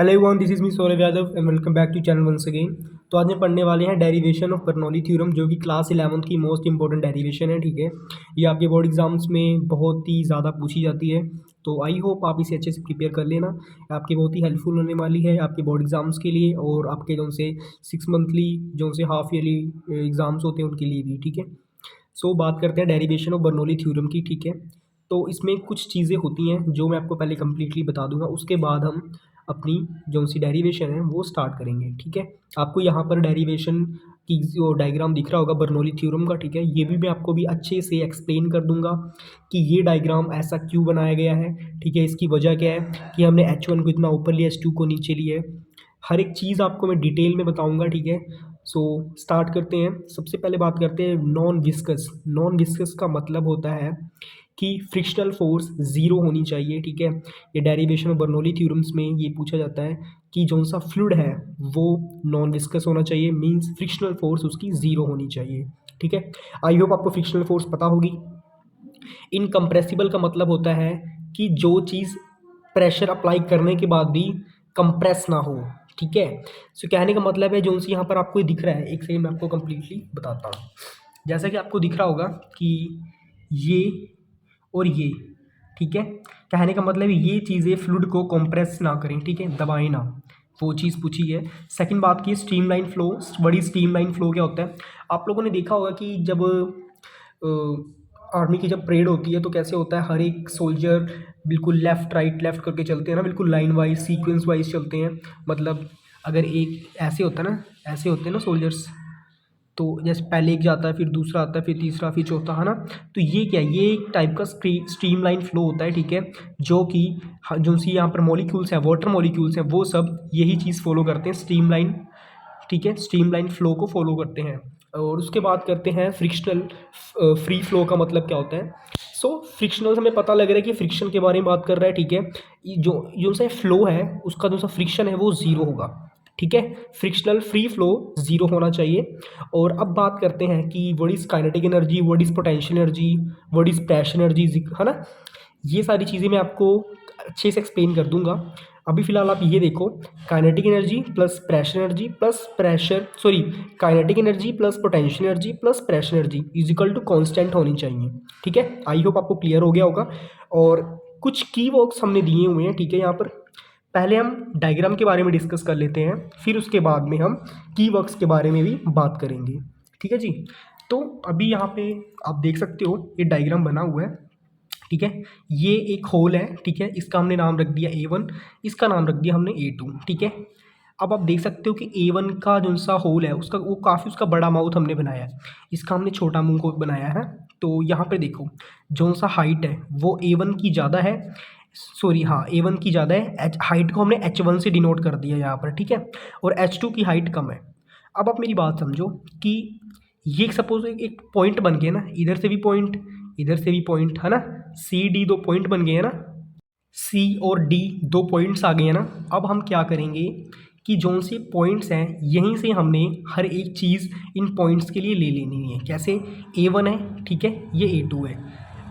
Hello everyone, this is me Saurabh Yadav and welcome back to channel once again. तो आज हम पढ़ने वाले हैं डेरिवेशन ऑफ बर्नौली थ्योरम, जो कि क्लास 11th की मोस्ट इंपॉर्टेंट डेरिवेशन है। ठीक है, ये आपके बोर्ड एग्जाम्स में बहुत ही ज़्यादा पूछी जाती है, तो आई होप आप इसे अच्छे से प्रिपेयर कर लेना। आपकी बहुत ही हेल्पफुल होने वाली है आपके बोर्ड एग्जाम्स के लिए और आपके जो से 6 मंथली जो से हाफ ईयरली एग्ज़ाम्स होते हैं उनके लिए भी। ठीक है, सो बात करते हैं डेरिवेशन ऑफ बर्नौली थ्योरम की। ठीक है, तो इसमें कुछ चीज़ें होती हैं जो मैं आपको पहले कम्प्लीटली बता दूंगा, उसके बाद हम अपनी जो सी डेरिवेशन है वो स्टार्ट करेंगे। ठीक है, आपको यहाँ पर डेरिवेशन की जो डायग्राम दिख रहा होगा बर्नौली थ्योरम का। ठीक है, ये भी मैं आपको भी अच्छे से एक्सप्लेन कर दूंगा कि ये डायग्राम ऐसा क्यों बनाया गया है। ठीक है, इसकी वजह क्या है कि हमने H1 को इतना ऊपर लिया, H2 को नीचे लिया है। हर एक चीज़ आपको मैं डिटेल में बताऊंगा। ठीक है, सो स्टार्ट करते हैं। सबसे पहले बात करते हैं नॉन विस्कस। नॉन विस्कस का मतलब होता है कि फ्रिक्शनल फोर्स ज़ीरो होनी चाहिए। ठीक है, ये डेरिवेशन ऑफ बर्नौली थ्योरम्स में ये पूछा जाता है कि जो सा फ्लूइड है वो नॉन विस्कस होना चाहिए, मींस फ्रिक्शनल फोर्स उसकी ज़ीरो होनी चाहिए। ठीक है, आई होप आपको फ्रिक्शनल फोर्स पता होगी। इनकम्प्रेसिबल का मतलब होता है कि जो चीज़ प्रेशर अप्लाई करने के बाद भी कंप्रेस ना हो। ठीक है, सो कहने का मतलब है जो सी यहाँ पर आपको ये दिख रहा है, एक सेकंड मैं आपको कंप्लीटली बताता हूँ। जैसा कि आपको दिख रहा होगा कि ये और ये, ठीक है, कहने का मतलब ये चीज़ें फ्लूइड को कंप्रेस ना करें। ठीक है, दबाएं ना, वो चीज़ पूछी है। सेकंड बात की स्ट्रीमलाइन फ्लो। बड़ी स्ट्रीमलाइन फ्लो क्या होता है, आप लोगों ने देखा होगा कि जब आर्मी की जब परेड होती है तो कैसे होता है, हर एक सोल्जर बिल्कुल लेफ़्ट राइट लेफ़्ट करके चलते हैं ना, बिल्कुल लाइन वाइज सीक्वेंस वाइज चलते हैं। मतलब अगर एक ऐसे होता है ना, ऐसे होते हैं ना सोल्जर्स, तो जैसे पहले एक जाता है, फिर दूसरा आता है, फिर तीसरा, फिर चौथा, है ना। तो ये क्या है, ये एक टाइप का स्ट्रीमलाइन फ्लो होता है। ठीक है, जो कि जो सी यहाँ पर मॉलिक्यूल्स हैं, वाटर मॉलिक्यूल्स हैं, वो सब यही चीज़ फॉलो करते हैं, स्ट्रीमलाइन। ठीक है, स्ट्रीमलाइन फ्लो को फॉलो करते हैं। और उसके बाद करते हैं फ्रिक्शनल फ्री फ्लो का मतलब क्या होता है। सो फ्रिक्शनल हमें पता लग रहा है कि फ्रिक्शन के बारे में बात कर रहा है। ठीक है, जो जो सा फ्लो है उसका जो सा फ्रिक्शन है वो ज़ीरो होगा। ठीक है, फ्रिक्शनल फ्री फ्लो ज़ीरो होना चाहिए। और अब बात करते हैं कि what is kinetic energy, what is potential energy, what is pressure energy, है ना। ये सारी चीज़ें मैं आपको अच्छे से एक्सप्लेन कर दूंगा। अभी फ़िलहाल आप ये देखो, kinetic energy plus pressure energy plus pressure sorry kinetic energy plus potential energy plus pressure energy is equal to constant होनी चाहिए। ठीक है, आई होप आपको क्लियर हो गया होगा। और कुछ की वर्क्स हमने दिए हुए हैं। ठीक है, यहाँ पर पहले हम डायग्राम के बारे में डिस्कस कर लेते हैं, फिर उसके बाद में हम की वर्क्स के बारे में भी बात करेंगे। ठीक है जी, तो अभी यहाँ पे आप देख सकते हो ये डायग्राम बना हुआ है। ठीक है, ये एक होल है। ठीक है, इसका हमने नाम रख दिया A1, इसका नाम रख दिया हमने A2। ठीक है, अब आप देख सकते हो कि A1 का जो सा होल है उसका वो काफ़ी उसका बड़ा माउथ हमने बनाया है, इसका हमने छोटा मुंह को बनाया है। तो यहाँ पे देखो जो सा हाइट है वो A1 की ज़्यादा है, सॉरी हाँ A1 की ज़्यादा है। हाइट को हमने H1 से डिनोट कर दिया यहाँ पर। ठीक है, और H2 की हाइट कम है। अब आप मेरी बात समझो कि ये सपोज एक पॉइंट बन गया ना, इधर से भी पॉइंट, इधर से भी पॉइंट, है ना। सी डी दो पॉइंट बन गए हैं ना, सी और डी दो पॉइंट्स आ गए हैं ना। अब हम क्या करेंगे कि जो से पॉइंट्स हैं यहीं से हमने हर एक चीज़ इन पॉइंट्स के लिए ले लेनी है। कैसे, A1 है, ठीक है, ये A2 है।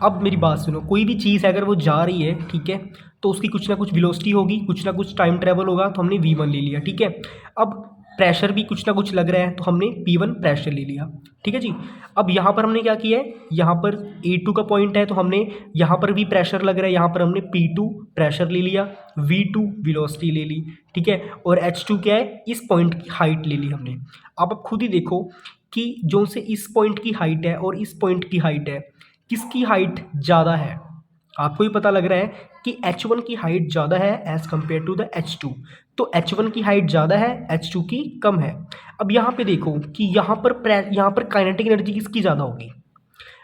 अब मेरी बात सुनो, कोई भी चीज़ अगर वो जा रही है, ठीक है, तो उसकी कुछ ना कुछ वेलोसिटी होगी, कुछ ना कुछ टाइम ट्रेवल होगा, तो हमने V1 ले लिया। ठीक है, अब प्रेशर भी कुछ ना कुछ लग रहा है तो हमने P1 प्रेशर ले लिया। ठीक है जी, अब यहाँ पर हमने क्या किया है, यहाँ पर A2 का पॉइंट है तो हमने यहाँ पर भी प्रेशर लग रहा है, यहाँ पर हमने P2 प्रेशर ले लिया, V2 वेलोसिटी ले ली। ठीक है, और H2 क्या है, इस पॉइंट की हाइट ले ली हमने। अब आप खुद ही देखो कि जो से इस पॉइंट की हाइट है और इस पॉइंट की हाइट है, किसकी हाइट ज़्यादा है। आपको ही पता लग रहा है कि H1 की हाइट ज़्यादा है as compare to the H2। तो H1 की हाइट ज़्यादा है, H2 की कम है। अब यहाँ पे देखो कि यहाँ पर काइनेटिक एनर्जी किसकी ज़्यादा होगी।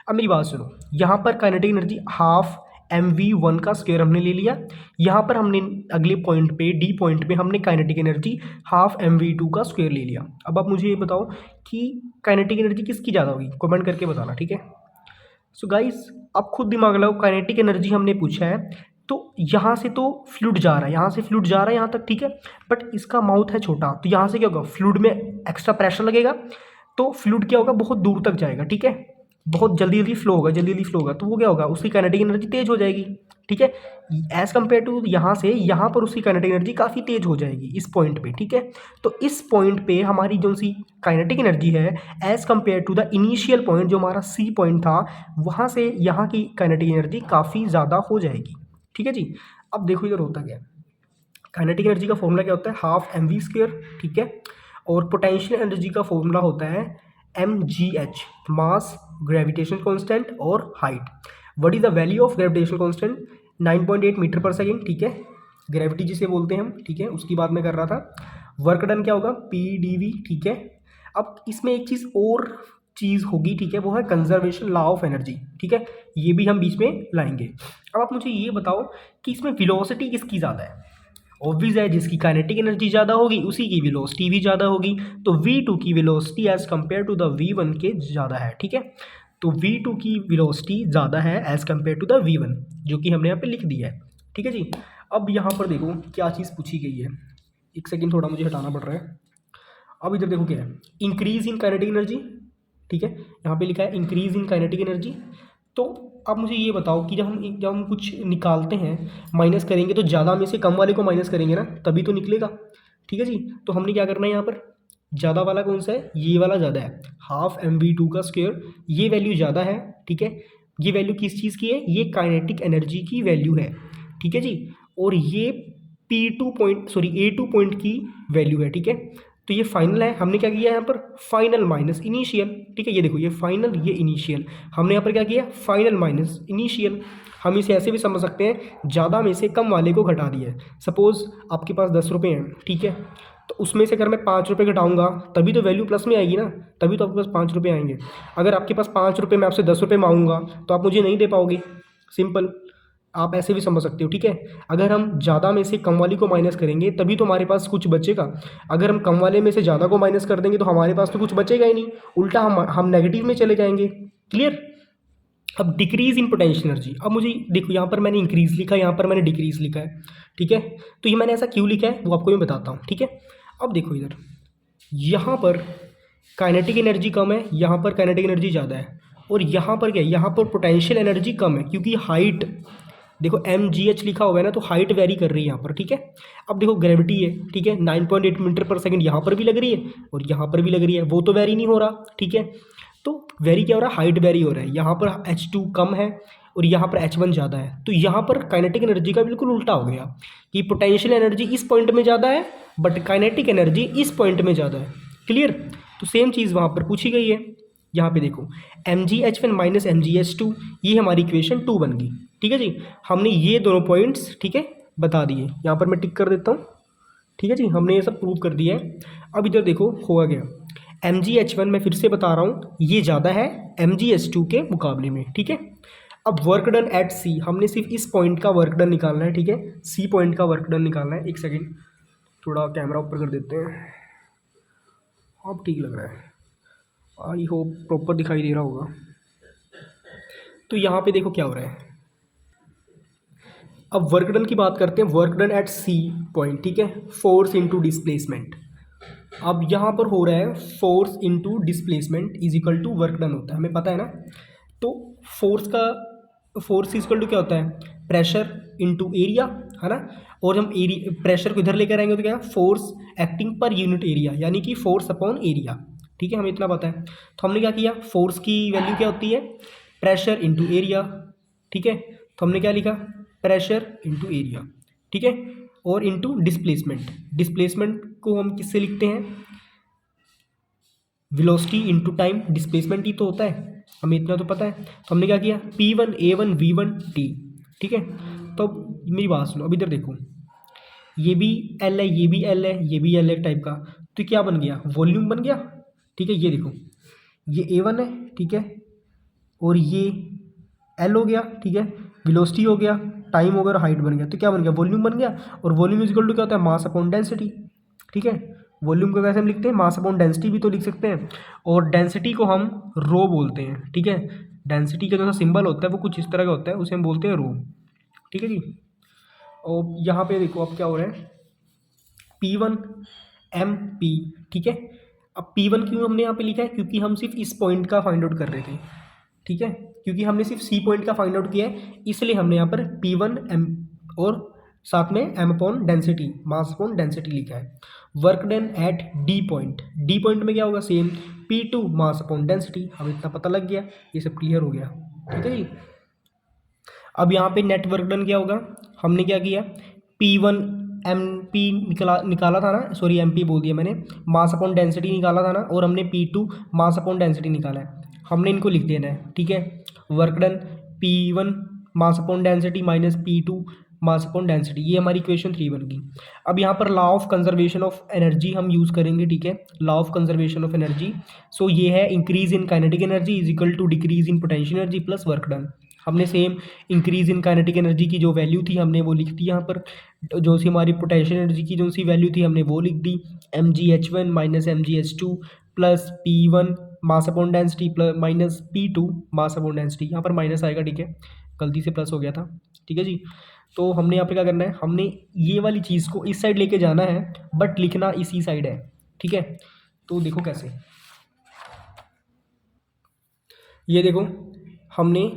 अब मेरी बात सुनो, यहाँ पर काइनेटिक एनर्जी हाफ mv1 का स्क्वायर हमने ले लिया। यहाँ पर हमने अगले पॉइंट पे डी पॉइंट पे हमने काइनेटिक एनर्जी हाफ mv2 का स्क्वायर ले लिया। अब आप मुझे ये बताओ कि काइनेटिक एनर्जी किसकी ज़्यादा होगी, कमेंट करके बताना। ठीक है, सो गाइस आप खुद दिमाग लगाओ, काइनेटिक एनर्जी हमने पूछा है, तो यहाँ से तो फ्लूइड जा रहा है, यहाँ से फ्लूइड जा रहा है यहाँ तक, ठीक है, बट इसका माउथ है छोटा, तो यहाँ से क्या होगा, फ्लूइड में एक्स्ट्रा प्रेशर लगेगा, तो फ्लूइड क्या होगा, बहुत दूर तक जाएगा। ठीक है, बहुत जल्दी जल्दी फ्लो होगा, जल्दी जल्दी फ्लो होगा, तो वो क्या होगा, उसकी काइनेटिक एनर्जी तेज हो जाएगी। ठीक है। एज कम्पेयर टू यहाँ से यहाँ पर उसकी काइनेटिक एनर्जी काफ़ी तेज हो जाएगी इस पॉइंट पे, ठीक है। तो इस पॉइंट पे हमारी जो सी काइनेटिक एनर्जी है as compare to the initial point जो हमारा सी पॉइंट था, वहाँ से यहाँ की काइनेटिक एनर्जी काफ़ी ज़्यादा हो जाएगी, ठीक है जी। अब देखो इधर होता क्या है, काइनेटिक एनर्जी का फॉर्मूला क्या होता है, हाफ एम वी स्क्वेयर, ठीक है। और पोटेंशियल एनर्जी का फॉर्मूला होता है M G H, mass, gravitation constant और हाइट। What is the value of gravitation constant, 9.8 meter per second, ठीक है। ग्रेविटी जिसे बोलते हैं हम, ठीक है, उसकी बात मैं कर रहा था। वर्क डन क्या होगा, पी डी वी, ठीक है। अब इसमें एक चीज़ और चीज़ होगी, ठीक है, वो है कंजर्वेशन लॉ ऑफ एनर्जी, ठीक है। ये भी हम बीच में लाएंगे। अब आप मुझे ये बताओ कि इसमें वेलोसिटी किसकी ज़्यादा है। ऑब्वियस है, जिसकी काइनेटिक एनर्जी ज़्यादा होगी उसी की वेलोसिटी भी ज़्यादा होगी। तो V2 की velocity as compare to the V1 के ज़्यादा है, ठीक है। तो V2 की वेलोसिटी ज़्यादा है as compare to the V1, जो कि हमने यहाँ पे लिख दिया है, ठीक है जी। अब यहाँ पर देखो क्या चीज़ पूछी गई है, एक सेकेंड थोड़ा मुझे हटाना पड़ रहा है। अब इधर देखो क्या है, इंक्रीज इन काइनेटिक एनर्जी, ठीक है, यहाँ पे लिखा है इंक्रीज इन काइनेटिक एनर्जी। तो अब मुझे ये बताओ कि जब हम कुछ निकालते हैं, माइनस करेंगे तो ज़्यादा में से कम वाले को माइनस करेंगे ना, तभी तो निकलेगा, ठीक है जी। तो हमने क्या करना है यहाँ पर, ज़्यादा वाला कौन सा है, ये वाला ज़्यादा है, हाफ एम वी टू का स्क्वायर, ये वैल्यू ज़्यादा है, ठीक है। ये वैल्यू किस चीज़ की है, ये काइनेटिक एनर्जी की वैल्यू है, ठीक है जी। और ये A2 पॉइंट की वैल्यू है, ठीक है। तो ये फाइनल है, हमने क्या किया यहाँ पर, फाइनल माइनस इनिशियल, ठीक है। ये देखो, ये फाइनल, ये इनिशियल, हमने यहाँ पर क्या किया, फाइनल माइनस इनिशियल। हम इसे ऐसे भी समझ सकते हैं, ज़्यादा में से कम वाले को घटा दिया है। सपोज़ आपके पास 10 रुपये हैं, ठीक है, तो उसमें से अगर मैं 5 रुपये घटाऊंगा तभी तो वैल्यू प्लस में आएगी ना, तभी तो आपके पास 5 रुपये आएंगे। अगर आपके पास 5 रुपये, मैं आपसे 10 रुपये मांगूंगा तो आप मुझे नहीं दे पाओगे, सिंपल। आप ऐसे भी समझ सकते हो, ठीक है। अगर हम ज़्यादा में से कम वाली को माइनस करेंगे तभी तो हमारे पास कुछ बचेगा। अगर हम कम वाले में से ज़्यादा को माइनस कर देंगे तो हमारे पास तो कुछ बचेगा ही नहीं, उल्टा हम नेगेटिव में चले जाएंगे। क्लियर। अब डिक्रीज इन पोटेंशियल एनर्जी, अब मुझे देखो यहाँ पर मैंने इंक्रीज लिखा है, यहाँ पर मैंने डिक्रीज लिखा है, ठीक है। तो ये मैंने ऐसा क्यों लिखा है वो आपको मैं बताता हूँ, ठीक है। अब देखो इधर, यहाँ पर काइनेटिक एनर्जी कम है, यहाँ पर काइनेटिक एनर्जी ज़्यादा है, और यहाँ पर क्या है, यहाँ पर पोटेंशियल एनर्जी कम है, क्योंकि हाइट देखो mgh लिखा हुआ है ना, तो हाइट वेरी कर रही है यहाँ पर, ठीक है। अब देखो ग्रेविटी है, ठीक है, 9.8 मीटर पर सेकंड यहाँ पर भी लग रही है और यहाँ पर भी लग रही है, वो तो वेरी नहीं हो रहा, ठीक है। तो वेरी क्या हो रहा है, हाइट वेरी हो रहा है। यहाँ पर h2 कम है और यहाँ पर h1 ज़्यादा है, तो यहाँ पर काइनेटिक एनर्जी का बिल्कुल उल्टा हो गया कि पोटेंशियल एनर्जी इस पॉइंट में ज़्यादा है बट काइनेटिक एनर्जी इस पॉइंट में ज़्यादा है। क्लियर। तो सेम चीज़ वहाँ पर पूछी गई है। यहाँ पे देखो mgh1 माइनस mgh2, ये हमारी इक्वेशन 2 बन गई, ठीक है जी। हमने ये दोनों पॉइंट्स, ठीक है, बता दिए, यहाँ पर मैं टिक कर देता हूँ, ठीक है जी। हमने ये सब प्रूव कर दिया है। अब इधर देखो होगा क्या, mgh1 मैं फिर से बता रहा हूँ ये ज़्यादा है mgh2 के मुकाबले में, ठीक है। अब वर्क डन एट सी, हमने सिर्फ इस पॉइंट का वर्क डन निकालना है, ठीक है, सी पॉइंट का वर्क डन निकालना है। एक सेकेंड, थोड़ा कैमरा ऊपर कर देते हैं, अब ठीक लग रहा है, आई होप प्रॉपर दिखाई दे रहा होगा। तो यहाँ पे देखो क्या हो रहा है, अब वर्क डन की बात करते हैं, work done at C point, ठीक है, फोर्स इनटू डिस्प्लेसमेंट। अब यहाँ पर हो रहा है force into displacement is equal to work done होता है, हमें पता है ना। तो फोर्स इक्वल टू क्या होता है, प्रेशर इनटू एरिया, है ना। और हम एरिया प्रेशर को इधर लेकर आएंगे तो क्या, force acting per unit area, यानी कि फोर्स अपॉन एरिया, ठीक है, हमें इतना पता है। तो हमने क्या किया, फोर्स की वैल्यू क्या होती है, प्रेशर इंटू एरिया, ठीक है। तो हमने क्या लिखा, प्रेशर इंटू एरिया, ठीक है, और इंटू डिस्प्लेसमेंट। डिस्प्लेसमेंट को हम किससे लिखते हैं, वेलोसिटी इंटू टाइम, डिस्प्लेसमेंट ही तो होता है, हमें इतना तो पता है। तो हमने क्या किया, P1 A1 V1 T, ठीक है। तो मेरी बात सुनो, अब इधर देखो, ये भी L है, ये भी L है, ये भी L है टाइप का, तो क्या बन गया, वॉल्यूम बन गया, ठीक है। ये देखो, ये A1 है, ठीक है, और ये L हो गया, ठीक है, वेलोसिटी हो गया, टाइम हो गया और हाइट बन गया, तो क्या बन गया, वॉल्यूम बन गया। और वॉल्यूम इज इक्वल टू क्या होता है, मास अपॉन डेंसिटी, ठीक है। वॉल्यूम को वैसे हम लिखते हैं मास अपॉन डेंसिटी भी तो लिख सकते हैं, और डेंसिटी को हम रो बोलते हैं, ठीक है। डेंसिटी का जो सिंबल होता है वो कुछ इस तरह का होता है, उसे हम बोलते हैं रो, ठीक है जी। और यहाँ पे देखो अब क्या हो रहा है, P1 MP, ठीक है। अब P1 क्यों हमने यहाँ पे लिखा है, क्योंकि हम सिर्फ इस पॉइंट का फाइंड आउट कर रहे थे, ठीक है। क्योंकि हमने सिर्फ सी पॉइंट का फाइंड आउट किया है, इसलिए हमने यहाँ पर P1 m और साथ में m अपॉन डेंसिटी, मास अपॉन डेंसिटी लिखा है। Work done eight D point, D point में क्या होगा, same P2 mass upon density. हमें इतना पता लग गया, ये सब क्लियर हो गया, ठीक है जी। अब यहाँ पे नेट वर्क डन क्या होगा, हमने क्या किया, P1 MP निकाला था ना, सॉरी MP बोल दिया मैंने, मास अपॉन डेंसिटी निकाला था ना, और हमने P2 मास अपॉन डेंसिटी निकाला है, हमने इनको लिख देना है, ठीक है। Work done P1 mass upon density minus P2 mass upon density, ये हमारी इक्वेशन 3 बन गई। अब यहाँ पर law of conservation of energy हम यूज़ करेंगे, ठीक है। Law of conservation of energy, so ये है increase in kinetic energy is equal to decrease in potential energy plus work done. हमने same increase in kinetic energy की जो value थी हमने वो लिख दी यहाँ पर, जो सी हमारी पोटेंशियल एनर्जी की जो सी वैल्यू थी हमने वो लिख दी, mgh1 minus mgh2 plus P1 mass upon density plus minus P2 mass upon density. यहाँ पर माइनस आएगा, ठीक है, गलती से प्लस हो गया था, ठीक है जी। तो हमने यहाँ पे क्या करना है, हमने ये वाली चीज़ को इस साइड लेके जाना है, बट लिखना इसी साइड है, ठीक है। तो देखो कैसे, ये देखो हमने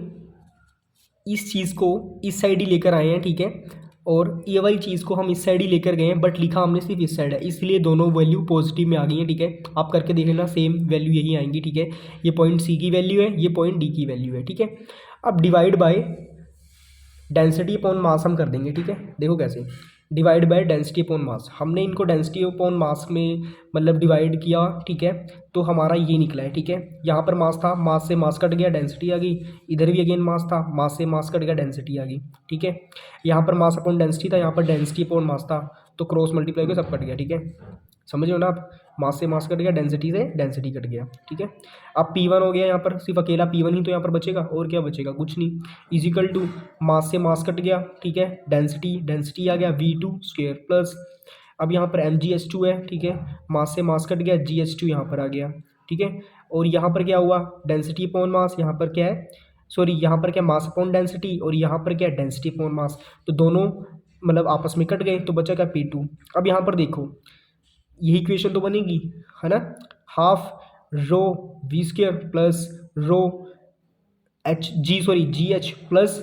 इस चीज़ को इस साइड ही लेकर आए हैं, ठीक है, और ये वाली चीज़ को हम इस साइड ही लेकर गए हैं, बट लिखा हमने सिर्फ इस साइड है, इसलिए दोनों वैल्यू पॉजिटिव में आ गई हैं, ठीक है। आप करके देख लेना, सेम वैल्यू यही आएंगी, ठीक है। ये पॉइंट सी की वैल्यू है, ये पॉइंट डी की वैल्यू है, ठीक है। अब divide by density upon mass हम कर देंगे, ठीक है। देखो कैसे, divide by density upon mass, हमने इनको डेंसिटी अपॉन मास में मतलब डिवाइड किया, ठीक है, तो हमारा ये निकला है, ठीक है। यहाँ पर मास था, मास से मास कट गया, डेंसिटी आ गई, इधर भी अगेन मास था, मास से मास कट गया, डेंसिटी आ गई, ठीक है। यहाँ पर मास अपॉन डेंसिटी था, यहाँ पर डेंसिटी अपॉन मास था, तो क्रॉस मल्टीप्लाई करके सब कट गया, ठीक है। समझ लो ना आप, मास से मास कट गया, डेंसिटी से डेंसिटी कट गया, ठीक है। अब P1 हो गया, यहाँ पर सिर्फ अकेला P1 ही तो यहाँ पर बचेगा, और क्या बचेगा, कुछ नहीं, इजिकल टू मास से मास कट गया, ठीक है, डेंसिटी डेंसिटी आ गया V2 स्क्वायर प्लस, अब यहाँ पर mgh2 है, ठीक है, मास से मास कट गया, gh2 यहाँ पर आ गया, ठीक है। और यहाँ पर क्या हुआ, डेंसिटी अपॉन मास, यहाँ पर क्या है, सॉरी यहाँ पर क्या, मास अपॉन डेंसिटी, और यहाँ पर क्या, डेंसिटी अपॉन मास, तो दोनों मतलब आपस में कट गए, तो बचा क्या, P2। अब यहाँ पर देखो, यही इक्वेशन तो बनेगी, है ना, half rho V square plus rho G H plus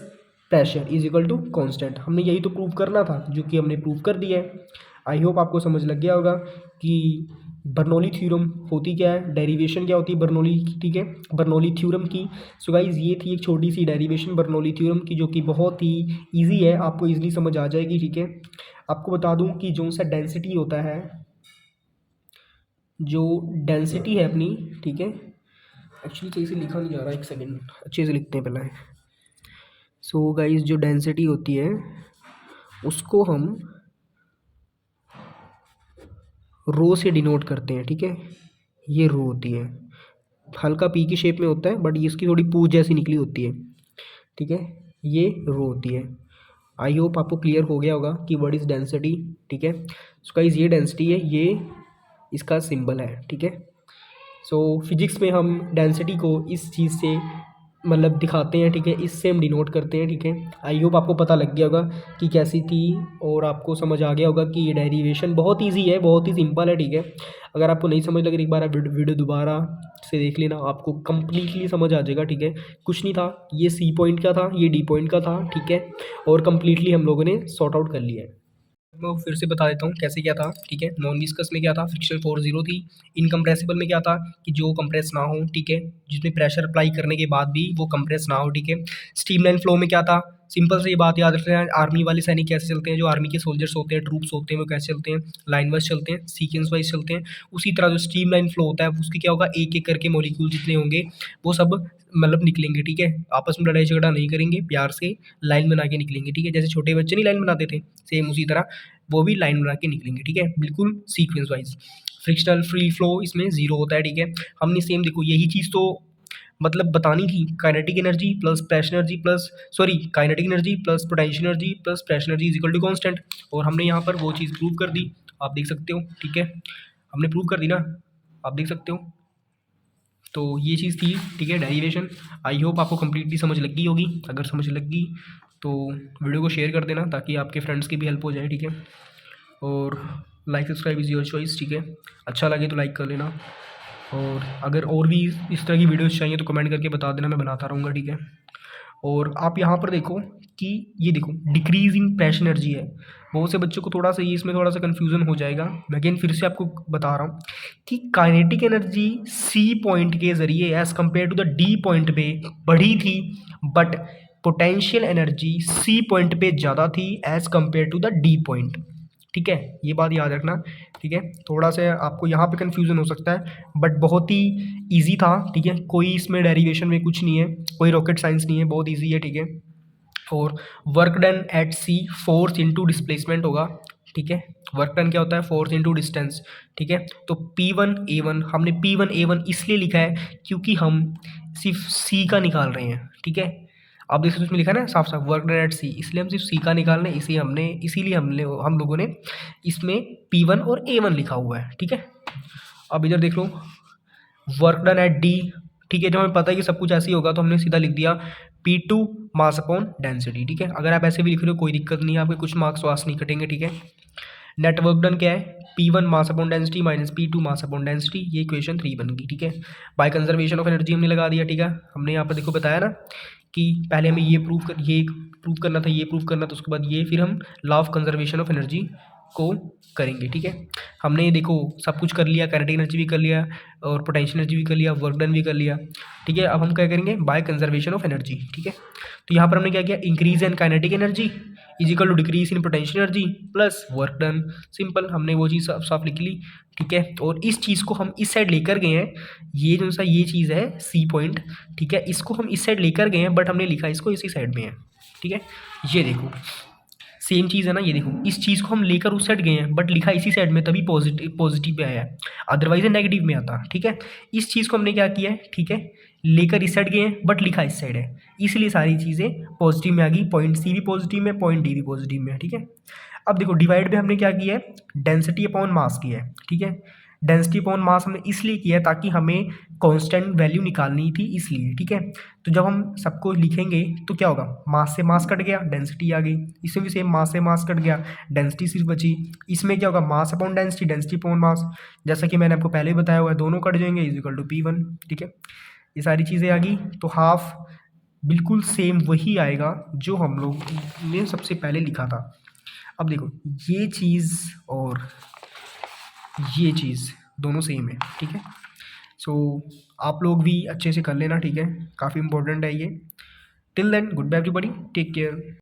pressure is equal to constant. हमने यही तो प्रूव करना था, जो कि हमने प्रूव कर दिया है। आई होप आपको समझ लग गया होगा कि बर्नौली थ्योरम होती क्या है, डेरिवेशन क्या होती है बर्नौली की, ठीक है, बर्नौली थ्योरम की। सो गाइज ये थी एक छोटी सी डेरिवेशन बर्नौली थ्योरम की, जो कि बहुत ही ईजी है, आपको ईजिली समझ आ जाएगी, ठीक है। आपको बता दूं कि जो सा डेंसिटी होता है, जो डेंसिटी है अपनी, ठीक है, एक्चुअली सही से लिखा नहीं जा रहा, एक सेकेंड अच्छे से लिखते हैं पहले। सो गाइस जो डेंसिटी होती है उसको हम रो से डिनोट करते हैं, ठीक है, ये रो होती है, हल्का पी की शेप में होता है, बट इसकी थोड़ी पूछ जैसी निकली होती है, ठीक है, ये रो होती है। आई होप आपको क्लियर हो गया होगा कि व्हाट इज़ डेंसिटी, ठीक है। सो गाइस ये डेंसिटी है, ये इसका सिंबल है, ठीक है। सो फिजिक्स में हम डेंसिटी को इस चीज़ से मतलब दिखाते हैं, ठीक है, इससे हम डिनोट करते हैं, ठीक है। आई होप आपको पता लग गया होगा कि कैसी थी, और आपको समझ आ गया होगा कि ये डेरिवेशन बहुत इजी है, बहुत ही सिंपल है, ठीक है। अगर आपको नहीं समझ लगे, एक बार आप वीडियो दोबारा से देख लेना, आपको कंप्लीटली समझ आ जाएगा, ठीक है। कुछ नहीं था, ये सी पॉइंट का था, ये डी पॉइंट का था, ठीक है, और कंप्लीटली हम लोगों ने सॉर्ट आउट कर लिया है। मैं फिर से बता देता हूँ कैसे क्या था, ठीक है। नॉन विस्कस में क्या था, फ्रिक्शन फोर्स 0 थी। इनकम्प्रेसिबल में क्या था कि जो कंप्रेस ना हो, ठीक है, जिसमें प्रेशर अप्लाई करने के बाद भी वो कंप्रेस ना हो, ठीक है। स्ट्रीमलाइन फ्लो में क्या था, सिंपल से ये बात याद रखना है, आर्मी वाले सैनिक कैसे चलते हैं, जो आर्मी के सोल्जर्स होते हैं, ट्रूप्स होते हैं, वो कैसे चलते हैं, लाइन वाइज चलते हैं, सीक्वेंस वाइज चलते हैं। उसी तरह जो स्ट्रीमलाइन फ्लो होता है उसकी क्या होगा, एक एक करके मॉलिक्यूल जितने होंगे वो सब मतलब निकलेंगे, ठीक है, आपस में लड़ाई झगड़ा नहीं करेंगे, प्यार से लाइन बना के निकलेंगे, ठीक है। जैसे छोटे बच्चे नहीं लाइन बनाते थे, सेम उसी तरह वो भी लाइन बना के निकलेंगे, ठीक है, बिल्कुल sequence wise. Frictional free flow इसमें 0 होता है, ठीक है। हमने सेम देखो यही चीज़ तो मतलब बतानी थी, kinetic energy plus pressure energy plus sorry kinetic energy plus potential energy plus pressure energy is equal to constant, और हमने यहाँ पर वो चीज़ प्रूव कर दी, आप देख सकते हो, ठीक है, हमने प्रूव कर दी ना, आप देख सकते हो। तो ये चीज़ थी, ठीक है, डेरिवेशन। आई होप आपको कम्प्लीटली समझ लग गई होगी, अगर समझ लग गई तो वीडियो को शेयर कर देना ताकि आपके फ्रेंड्स की भी हेल्प हो जाए, ठीक है। और like subscribe is your choice, ठीक है, अच्छा लगे तो लाइक कर लेना, और अगर और भी इस तरह की वीडियोस चाहिए तो कमेंट करके बता देना, मैं बनाता रहूँगा, ठीक है। और आप यहाँ पर देखो कि ये देखो डिक्रीज इन प्रेशर एनर्जी है। बहुत से बच्चों को थोड़ा सा ये इसमें थोड़ा सा कन्फ्यूज़न हो जाएगा। मैं अगेन फिर से आपको बता रहा हूँ कि काइनेटिक एनर्जी सी पॉइंट के ज़रिए as compare to the D point पे बढ़ी थी, but potential energy C point पे ज़्यादा थी as compare to the D point, ठीक है। ये बात याद रखना, ठीक है। थोड़ा सा आपको यहाँ पे कन्फ्यूज़न हो सकता है, बट बहुत ही ईजी था, ठीक है। कोई इसमें डेरिवेशन में कुछ नहीं है, कोई रॉकेट साइंस नहीं है, बहुत ईजी है, ठीक है। और work done at C force into displacement होगा, ठीक है। वर्क डन क्या होता है? फोर्स इंटू डिस्टेंस, ठीक है। तो P1 A1, हमने P1 A1 इसलिए लिखा है क्योंकि हम सिर्फ सी का निकाल रहे हैं, ठीक है। अब देखो उसमें लिखा है ना साफ साफ वर्क डन एट सी, इसलिए हम सिर्फ सी का निकाल रहे हैं, इसीलिए हम लोगों ने इसमें P1 और A1 लिखा हुआ है, ठीक है। अब इधर देख लो वर्क डन एट डी, ठीक है। जब हमें पता है कि सब कुछ ऐसे ही होगा तो हमने सीधा लिख दिया P2 मास अपॉन डेंसिटी, ठीक है। अगर आप ऐसे भी लिख रहे हो कोई दिक्कत नहीं है, आपके कुछ मार्क्स वास नहीं कटेंगे, ठीक है। नेट वर्क डन क्या है? P1 mass upon density minus P2 mass upon density, ये इक्वेशन 3 बन गई, ठीक है। बाय कंजर्वेशन ऑफ एनर्जी हमने लगा दिया, ठीक है। हमने यहाँ पर देखो बताया ना कि पहले हमें ये प्रूव करना था, ये प्रूव करना था, उसके बाद ये फिर हम law of conservation of energy को करेंगे, ठीक है। हमने देखो सब कुछ कर लिया, काइनेटिक एनर्जी भी कर लिया और पोटेंशियल एनर्जी भी कर लिया, वर्क डन भी कर लिया, ठीक है। अब हम क्या करेंगे? बाय कंजर्वेशन ऑफ एनर्जी, ठीक है। तो यहाँ पर हमने क्या किया? Increase in kinetic energy is equal to decrease in potential energy plus work done, simple, हमने वो चीज़ साफ साफ लिख ली, ठीक है। और इस चीज़ को हम इस साइड लेकर गए हैं, ये जो सा ये चीज़ है सी पॉइंट, ठीक है, इसको हम इस साइड लेकर गए हैं, बट हमने लिखा इसको इसी साइड में है, ठीक है। ये देखो सेम चीज़ है ना, ये देखो इस चीज़ को हम लेकर उस साइड गए हैं बट लिखा इसी साइड में, तभी पॉजिटिव पे आया है, अदरवाइज नेगेटिव में आता, ठीक है। इस चीज़ को हमने क्या किया है, ठीक है, लेकर इस साइड गए हैं बट लिखा इस साइड है, इसलिए सारी चीज़ें पॉजिटिव में आ गई। पॉइंट सी भी पॉजिटिव में, पॉइंट डी भी पॉजिटिव में है, ठीक है। अब देखो डिवाइड में हमने क्या किया है? डेंसिटी अपॉन मास किया है, ठीक है। डेंसिटी अपॉन मास हमने इसलिए किया है ताकि हमें कांस्टेंट वैल्यू निकालनी थी, इसलिए, ठीक है। तो जब हम सबको लिखेंगे तो क्या होगा? मास से मास कट गया, डेंसिटी आ गई। इसमें भी सेम, मास से मास कट गया, डेंसिटी सिर्फ बची। इसमें क्या होगा? मास upon density, density upon mass, जैसा कि मैंने आपको पहले ही बताया हुआ है, दोनों कट जाएंगे, इज इक्वल टू P1, ठीक है। ये सारी चीज़ें आ गई, तो हाफ बिल्कुल सेम वही आएगा जो हम लोग ने सबसे पहले लिखा था। अब देखो ये चीज़ और ये चीज़ दोनों सेम है, ठीक है। सो आप लोग भी अच्छे से कर लेना, ठीक है, काफ़ी इंपॉर्टेंट है ये। Till then good bye everybody, take care.